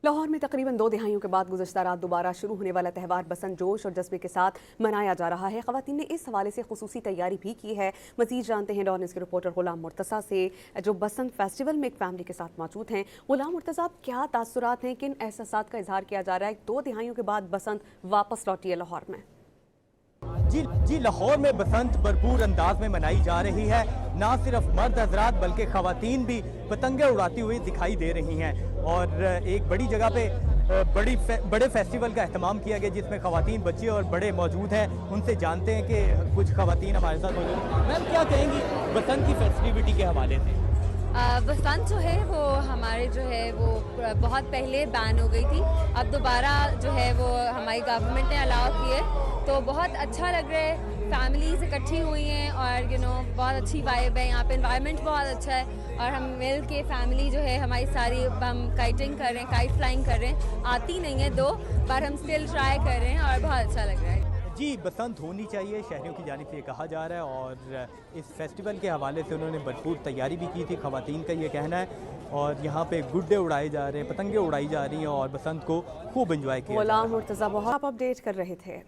लाहौर में तकरीबन 2 दिहाइयों के बाद गुज़श्ता रात दोबारा शुरू होने वाला त्यौहार बसंत जोश और जज्बे के साथ मनाया जा रहा है। ख़वातीन ने इस हवाले से खुसूसी तैयारी भी की है। मज़ीद जानते हैं डॉन न्यूज़ के रिपोर्टर गुलाम मुर्तज़ा से, जो बसंत फेस्टिवल में एक फैमिली के साथ मौजूद हैं। गुलाम मुर्तज़ा, क्या तासुरात हैं, किन एहसासात का इजहार किया जा रहा है 2 दिहाइयों के बाद बसंत वापस लौटी है लाहौर में? जी, लाहौर में बसंत भरपूर अंदाज में मनाई जा रही है। ना सिर्फ मर्द हजरात बल्कि खवातीन भी पतंगे उड़ाती हुई दिखाई दे रही हैं और एक बड़ी जगह पे बड़े फेस्टिवल का एहतमाम किया गया जिसमें खवातीन, बच्चे और बड़े मौजूद हैं। उनसे जानते हैं कि कुछ खवातीन हमारे साथ मौजूद हैं। मैम, क्या कहेंगी बसंत की फेस्टिविटी के हवाले से? बसंत जो है वो हमारे जो है वो बहुत पहले बैन हो गई थी, अब दोबारा जो है वो हमारी गवर्नमेंट ने अलाउ की है, तो बहुत अच्छा लग रहा है। फैमिलीज इकट्ठी हुई हैं और बहुत अच्छी वाइब है यहाँ पे, एनवायरनमेंट बहुत अच्छा है और हम मिल के फैमिली जो है हमारी सारी, हम काइटिंग कर रहे हैं, काइट फ्लाइंग कर रहे हैं। आती नहीं है दो, पर हम स्टिल ट्राई कर रहे हैं और बहुत अच्छा लग रहा है। जी, बसंत होनी चाहिए, शहरियों की जानिब से ये कहा जा रहा है और इस फेस्टिवल के हवाले से उन्होंने भरपूर तैयारी भी की थी, खवातीन का ये कहना है। और यहाँ पे गुड्डे उड़ाए जा रहे हैं, पतंगे उड़ाई जा रही हैं और बसंत को खूब एंजॉय किया। गुलाम मुर्तज़ा बहुत अपडेट कर रहे थे।